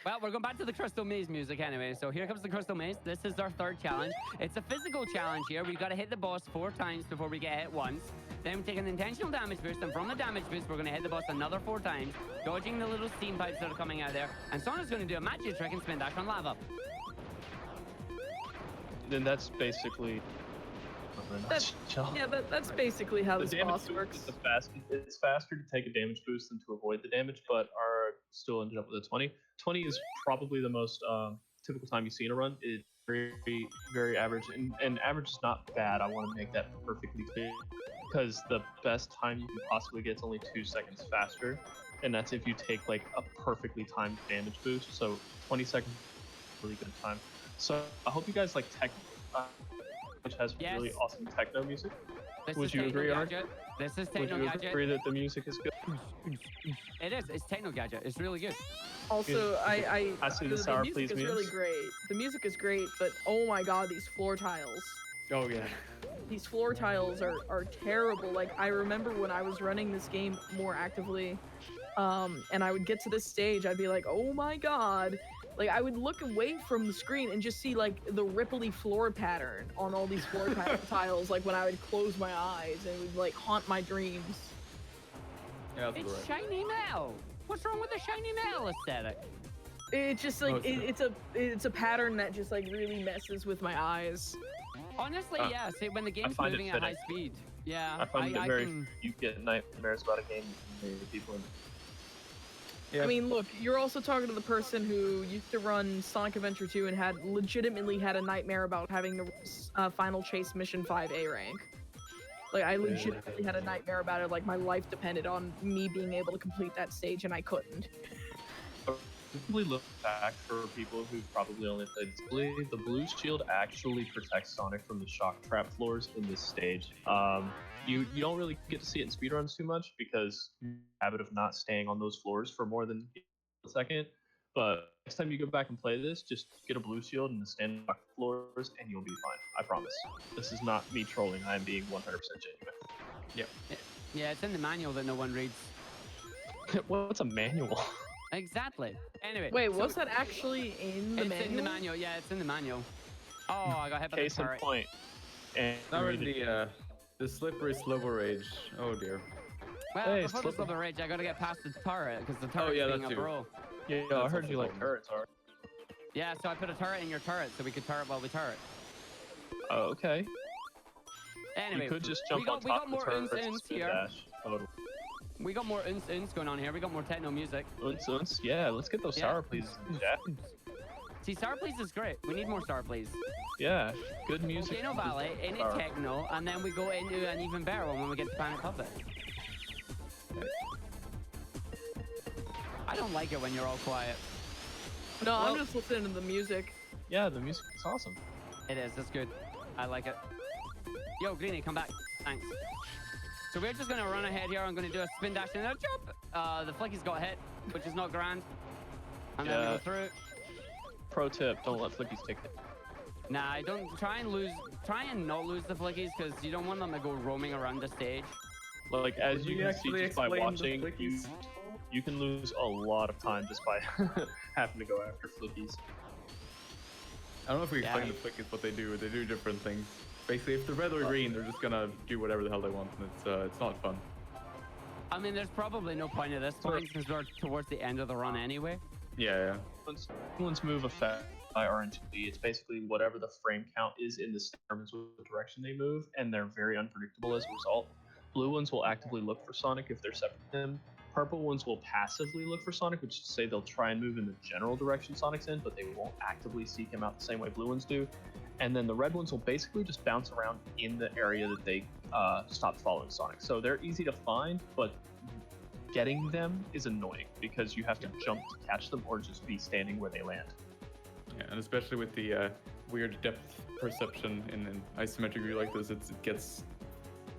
Well, we're going back to the Crystal Maze music anyway. So here comes the Crystal Maze. This is our third challenge. It's a physical challenge here. We've got to hit the boss 4 times before we get hit once. Then we take an intentional damage boost, and from the damage boost, we're going to hit the boss another 4 times, dodging the little steam pipes that are coming out there. And Sona's going to do a magic trick and spin dash on lava. Then that's basically. That's- Yeah, that's basically how The this damage boss boost works. is it's faster to take a damage boost than to avoid the damage, but are still ended up with a 20. 20 is probably the most typical time you see in a run. It's very, very average, and average is not bad. I want to make that perfectly clear, because the best time you can possibly get is only 2 seconds faster, and that's if you take like a perfectly timed damage boost. So 20 seconds, really good time. So I hope you guys like tech. Which has really Yes. awesome techno music. This Would is you Techno agree, Art? Gadget. This is Would Techno you Gadget. agree that the music is good? It is. It's Techno Gadget. It's really good. Also, I see the the Sour music Please is really memes. great. The music is great, but oh my god, these floor tiles. Oh yeah. These floor tiles are terrible. Like I remember when I was running this game more actively, and I would get to this stage, I'd be like, oh my god. Like I would look away from the screen and just see like the ripply floor pattern on all these floor tiles. Like when I would close my eyes, and it would like haunt my dreams. Yeah, that's It's right. shiny metal. What's wrong with the shiny metal aesthetic? It's just like Oh, it's a pattern that just like really messes with my eyes. Honestly, yeah. See, when the game's find it moving at high fitting. speed, yeah, I find it I very. can. You get nightmares about a game and the people in it. Yeah. I mean, look, you're also talking to the person who used to run Sonic Adventure 2 and had legitimately had a nightmare about having the Final Chase Mission 5A rank. Like, I legitimately had a nightmare about it. Like, my life depended on me being able to complete that stage, and I couldn't. Probably look back for people who probably only played the blue shield actually protects Sonic from the shock trap floors in this stage. You don't really get to see it in speedruns too much because you have a habit of not staying on those floors for more than a second. But next time you go back and play this, just get a blue shield and stand on shock floors, and you'll be fine. I promise. This is not me trolling. I am being 100% genuine. Yeah, it's in the manual that no one reads. What's a manual? Exactly. Anyway. Wait, so was that actually in the it's manual? in the manual. Yeah, it's in the manual. Oh, I got hit by the Case in turret. point. And Now we're in the slippery slower rage. Oh dear. Well, Hey, before the slippery. slither rage, I gotta get past the turret because the turret's yeah, being that a too. bro. yeah, I That's heard you also like cool. turrets, Art. Yeah, so I put a turret in your turret so we could turret while we turret. Oh, okay. Anyway, You could just jump on we top got of more the turret and uns spin here. dash. Totally. We got more uns going on here. We got more techno music. Uns. Yeah, let's get those Yeah. sour pleases in the chat. See, Star Please is great. We need more Star Please. Yeah, good music. Volcano Valley, into Sour. techno, and then we go into an even better one when we get to Planet Puppet. I don't like it when you're all quiet. No, Well- I'm just listening to the music. Yeah, the music is awesome. It is. It's good. I like it. Yo, Greenie, come back. Thanks. So we're just gonna run ahead here. I'm gonna do a spin dash and a jump. The flickies got hit, which is not grand. And then we Yeah. go through. Pro tip: don't let flickies take it. Nah, I don't try and not lose the flickies because you don't want them to go roaming around the stage. Like as Would you you can see actually just by explain the watching, flickies? you can lose a lot of time just by having to go after flickies. I don't know if we Yeah. explain the flickies what they do. They do different things. Basically, if they're red or green, they're just gonna do whatever the hell they want, and it's not fun. I mean, there's probably no point at this point since we're towards the end of the run anyway. Yeah. Anyone's move affect by RNG. It's basically whatever the frame count is in this determines what direction they move, and they're very unpredictable as a result. Blue ones will actively look for Sonic if they're separate from him. Purple ones will passively look for Sonic, which is to say they'll try and move in the general direction Sonic's in, but they won't actively seek him out the same way blue ones do. And then the red ones will basically just bounce around in the area that they stopped following Sonic. So they're easy to find, but getting them is annoying because you have to jump to catch them or just be standing where they land. Yeah, and especially with the weird depth perception in an isometric view like this, it gets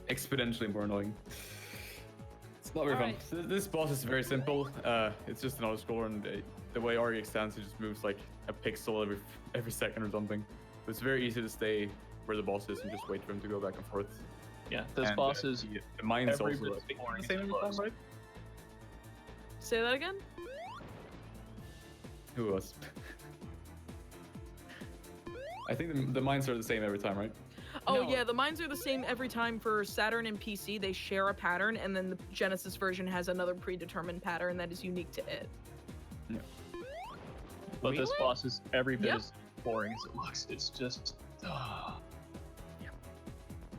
exponentially more annoying. It's not very fun. Alright. This boss is very simple. It's just an auto-scroller, and the way Argick stands, he just moves like a pixel every second or something. So it's very easy to stay where the boss is and just wait for him to go back and forth. Yeah, this And, boss is the mine's every also bit like, boring the same as it every time, looks. right? Say that again? Who else? I think the mines are the same every time, right? Oh No. yeah, the mines are the same every time for Saturn and PC. They share a pattern, and then the Genesis version has another predetermined pattern that is unique to it. But this Really? boss is every bit Yep. as boring as it looks. It's just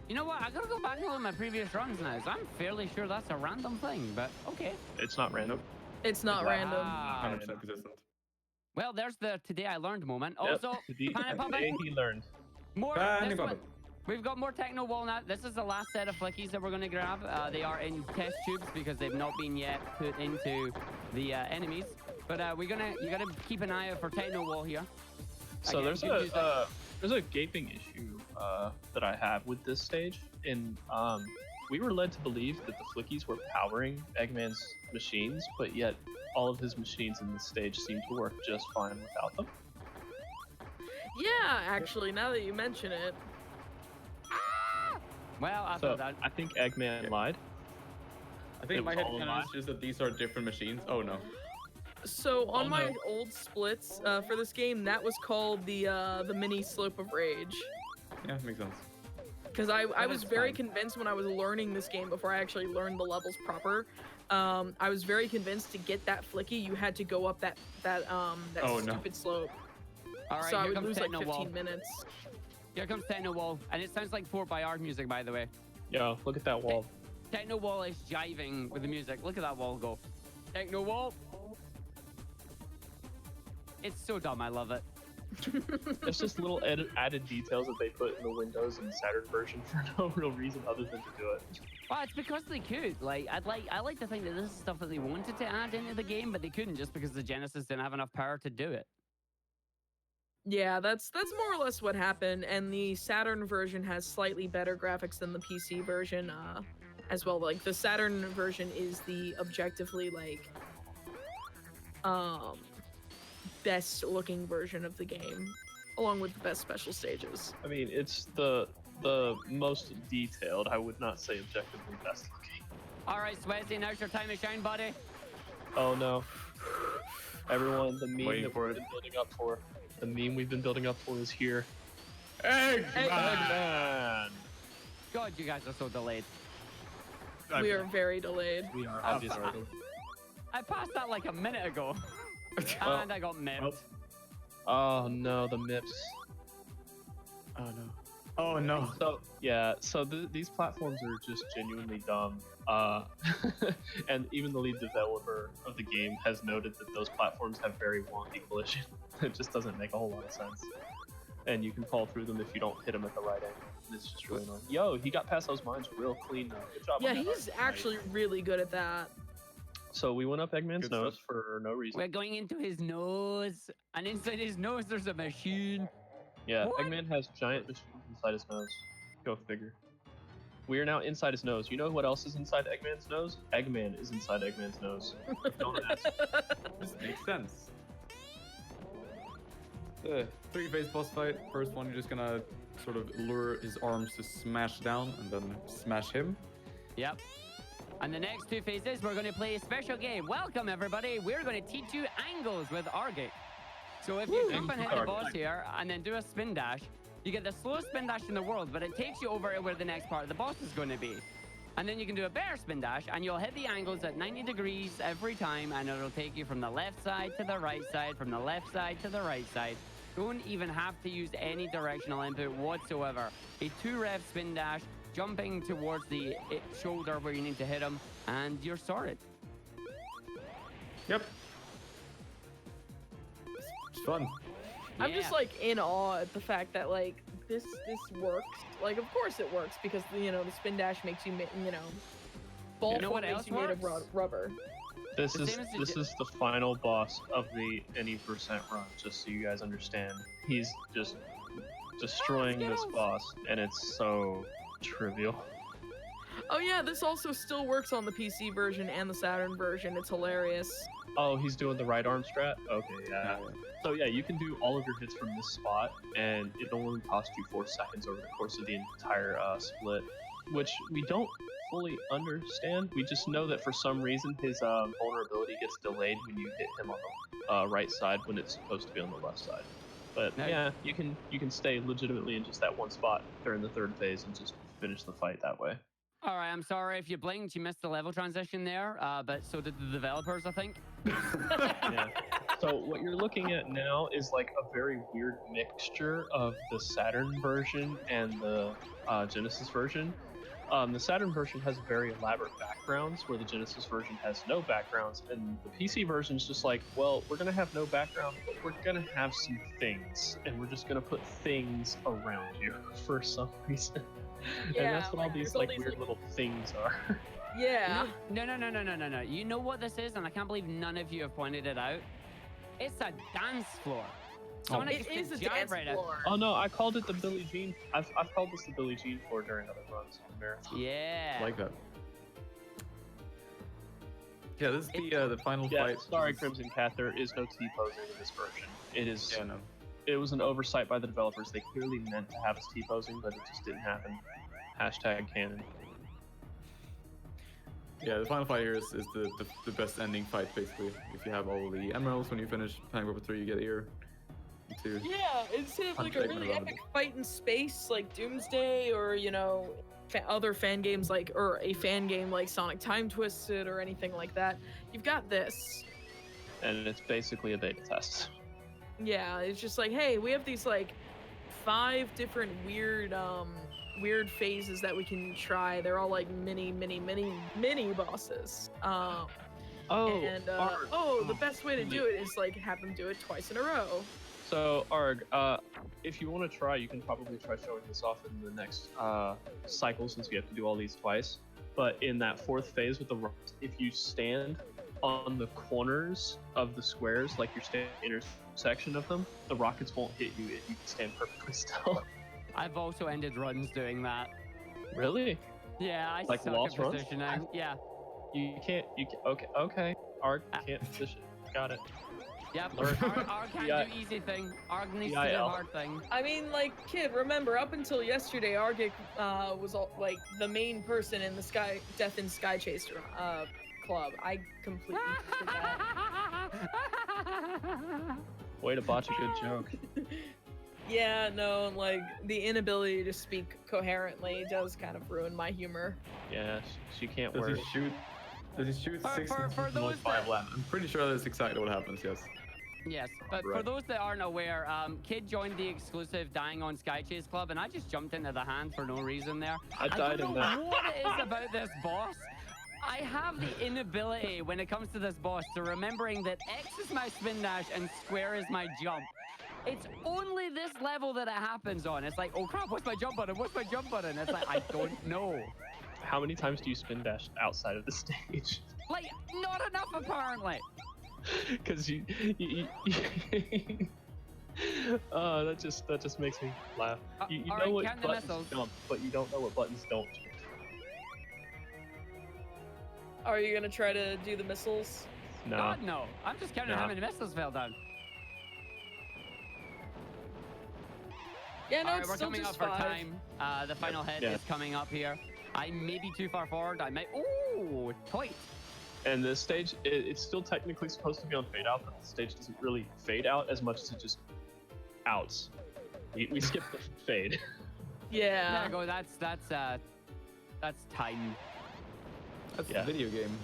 You know what? I gotta go back and look at my previous runs now. So I'm fairly sure that's a random thing, but okay. it's not random. It's not random. Wow. 100% consistent. Well, there's the today I learned moment. Yep, Also, today Planet Puppet. he learned. More. Planet this one. Puppet. We've got more techno wall now. This is the last set of flickies that we're going to grab. They are in test tubes because they've not been yet put into the enemies. But you gotta keep an eye out for techno wall here. So Again, there's you can use that. there's a gaping issue that I have with this stage. And we were led to believe that the flickies were powering Eggman's machines, but yet all of his machines in this stage seem to work just fine without them. Yeah, actually, now that you mention it. Well, I So thought that. I think Eggman lied. I think It my was head all a canon lie. is just that these are different machines. Oh no. So on Oh, my no. old splits for this game, that was called the mini slope of rage. Yeah, makes sense. Because I That was is very fine. convinced when I was learning this game before I actually learned the levels proper. I was very convinced to get that flicky, you had to go up that Oh, no. stupid slope. All right, So I here would comes lose like techno 15 wall. minutes. Here comes techno wall, and it sounds like Fort Bayard music, by the way. Yo, look at that wall. Techno wall is jiving with the music. Look at that wall go. Techno wall. It's so dumb. I love it. It's just little added details that they put in the Windows and Saturn version for no real reason other than to do it. Well, it's because they could. I like to think that this is stuff that they wanted to add into the game, but they couldn't just because the Genesis didn't have enough power to do it. Yeah, that's more or less what happened, and the Saturn version has slightly better graphics than the PC version as well. Like the Saturn version is the objectively like best looking version of the game, along with the best special stages. I mean, it's the most detailed. I would not say objectively best looking. All right, Swayze, now's your time to shine, buddy. Oh no. Everyone, the meme Waiting that for we've it. been building up for. The meme we've been building up for is here. Eggman! God, you guys are so delayed. We are very delayed. We are Oh, obviously. I passed that like a minute ago, Well, and I got mipped. well, Oh no, the MIPS. Oh no. Oh no. So yeah, so these platforms are just genuinely dumb. And even the lead developer of the game has noted that those platforms have very wonky collision. It just doesn't make a whole lot of sense. And you can fall through them if you don't hit them at the right angle. It's just really annoying. Yo, he got past those mines real clean though. Good job. Yeah, on that, he's Argick. actually really good at that. So we went up Eggman's Good nose stuff. for no reason. We're going into his nose, and inside his nose there's a machine. Yeah, What? Eggman has giant machines inside his nose. Go figure. We are now inside his nose. You know what else is inside Eggman's nose? Eggman is inside Eggman's nose. Don't ask. This makes sense. The 3-phase boss fight. First one, you're just gonna sort of lure his arms to smash down and then smash him. Yep. And the next 2 phases, we're going to play a special game. Welcome, everybody. We're going to teach you angles with Argick. So if you jump and hit the boss here and then do a spin dash, you get the slowest spin dash in the world, but it takes you over where the next part of the boss is going to be. And then you can do a bear spin dash, and you'll hit the angles at 90 degrees every time, and it'll take you from the left side to the right side, from the left side to the right side. Don't even have to use any directional input whatsoever. A 2-rev spin dash, jumping towards the shoulder where you need to hit him, and you're sorted. Yep. It's fun. I'm just Yeah. like in awe at the fact that like this works. Like, of course it works because the spin dash makes you ball You know what form else makes you made of works? rubber. This The is same as the this is the final boss of the any percent run. Just so you guys understand, he's just destroying this Skittles. boss, and it's so trivial. Oh yeah, this also still works on the PC version and the Saturn version. It's hilarious. Oh, he's doing the right arm strat. Okay, yeah. So yeah, you can do all of your hits from this spot, and it only costs you 4 seconds over the course of the entire split, which we don't fully understand. We just know that for some reason his vulnerability gets delayed when you hit him on the right side when it's supposed to be on the left side. But Nice. yeah, you can stay legitimately in just that one spot during the 3rd phase and just finish the fight that way. All right, I'm sorry if you blinked, you missed the level transition there, but so did the developers, I think. Yeah. So what you're looking at now is like a very weird mixture of the Saturn version and the Genesis version. The Saturn version has very elaborate backgrounds, where the Genesis version has no backgrounds, and the PC version is just like, well, we're gonna have no background, but we're gonna have some things, and we're just gonna put things around you for some reason. Yeah, And that's what all like, these there's all like these, weird like- little things are. Yeah. No. You know what this is, and I can't believe none of you have pointed it out. It's a dance floor. Sonic It is the a dance right out. floor. Oh no, I called it the Billie Jean. I've called this the Billie Jean floor during other runs in the marathon. Yeah. Like that. Yeah, this is the final Yeah, fight. sorry, This is- Crimson Cat, there is no T-posing in this version. It is. Yeah, no. It was an oversight by the developers. They clearly meant to have us T-posing, but it just didn't happen. Hashtag canon. Yeah, the final fight here is the best ending fight, basically. If you have all the emeralds when you finish Panic Rover 3, you get here. Two. Yeah, instead of like a Untaken really around epic fight in space like Doomsday or other fan games or a fan game like Sonic Time Twisted or anything like that, you've got this. And it's basically a beta test. Yeah, it's just like, hey, we have these like 5 different weird phases that we can try. They're all like mini bosses. Oh, And Arg. the best way to do it is like have them do it twice in a row. So, Arg, if you want to try, you can probably try showing this off in the next cycle, since you have to do all these twice. But in that 4th phase with the rocks, if you stand on the corners of the squares, like you're standing in the intersection of them, the rockets won't hit you if you can stand perfectly still. I've also ended runs doing that. Really? Yeah, I Like suck lost at runs? positioning. Yeah. You can't. Okay. Arg can't position. Got it. Yep. Learn. Arg can't Yeah. do easy thing. Arg needs to do EIL. hard thing. I mean, like, kid, remember, up until yesterday, Argick was like the main person in the Death in Sky Chaser club. I completely forgot. Way to botch a good joke. Yeah, no, like the inability to speak coherently does kind of ruin my humor. Yeah, she can't Does work. he shoot? Does he shoot For- 6 for inches those below 5 that- land? I'm pretty sure that's exactly what happens. Yes. Yes, but for Right. those that aren't aware, Kid joined the exclusive Dying on Sky Chase Club, and I just jumped into the hand for no reason there. I died don't in know that. what it is about this boss. I have the inability when it comes to this boss to remembering that X is my spin dash and square is my jump. It's only this level that it happens on. It's like, oh crap, what's my jump button? What's my jump button? It's like, I don't know. How many times do you spin dash outside of the stage? Like, not enough apparently. Because that just makes me laugh. You all know right, what count the buttons missiles. jump, but you don't know what buttons don't. Are you gonna try to do the missiles? No. God, no. I'm just counting how No. many missiles fell down. Yeah, no, All right, it's we're still coming just up for 5. time. The final hit Yeah. is coming up here. I may be too far forward. I might. Ooh, tight. And the stage, it's still technically supposed to be on fade out, but the stage doesn't really fade out as much as it just outs. We skip the fade. There Yeah. you go. That's time. That's Yeah. a video game.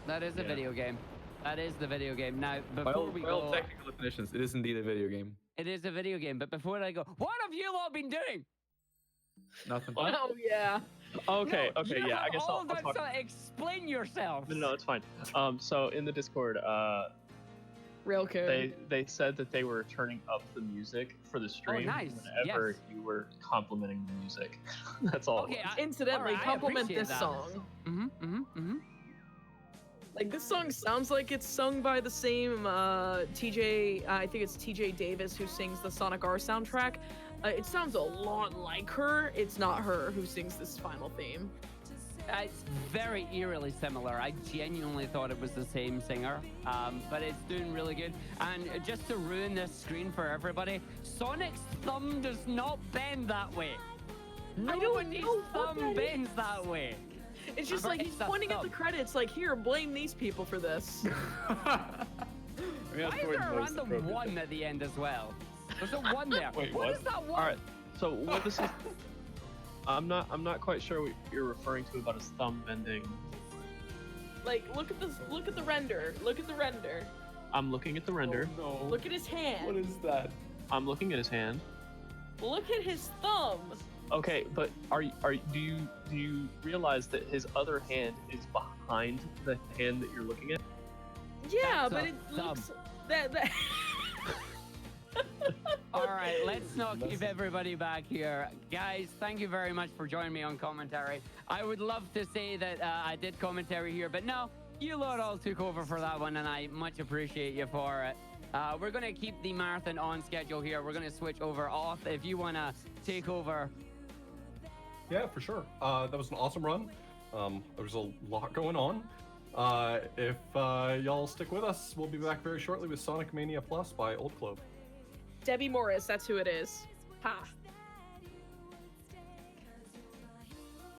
That is a Yeah. video game. That is the video game. Now, By before all, we by all go, technical definitions, it is indeed a video game. it is a video game. But before I go, what have you lot been doing? Nothing. What? Oh yeah. Okay, No, okay, you yeah, I have guess all I'll done talk. so explain yourselves. No, it's fine. So in the Discord, Real code. they said that they were turning up the music for the stream nice. whenever Yes. you were complimenting the music. That's all. Okay, it was. Incidentally, alright, I compliment appreciate this that. song. Mm-hmm. Like this song sounds like it's sung by the same TJ. I think it's TJ Davis who sings the Sonic R soundtrack. It sounds a lot like her. It's not her who sings this final theme. It's very eerily similar. I genuinely thought it was the same singer, but it's doing really good. And just to ruin this screen for everybody, Sonic's thumb does not bend that way. I don't Nobody's know what thumb that bends that way. It's just Alright, like he's it's a pointing at the thumb. credits, like, here, blame these people for this. Why is there a random one at the end as well? There's a one there. Wait, what what? is that one? All right. So what this is, I'm not quite sure what you're referring to about his thumb bending. Like, look at this. Look at the render. Look at the render. I'm looking at the render. Oh, no. Look at his hand. What is that? I'm looking at his hand. Look at his thumb. Okay, but do you realize that his other hand is behind the hand that you're looking at? Yeah, That's but a it thumb. looks that. All right, let's not keep everybody back here. Guys, thank you very much for joining me on commentary. I would love to say that I did commentary here, but no, you lot all took over for that one, and I much appreciate you for it. We're going to keep the marathon on schedule here. We're going to switch over off. If you want to take over. Yeah, for sure. That was an awesome run. There was a lot going on. If y'all stick with us, we'll be back very shortly with Sonic Mania Plus by Old Clove. Debbie Morris, that's who it is. Ha.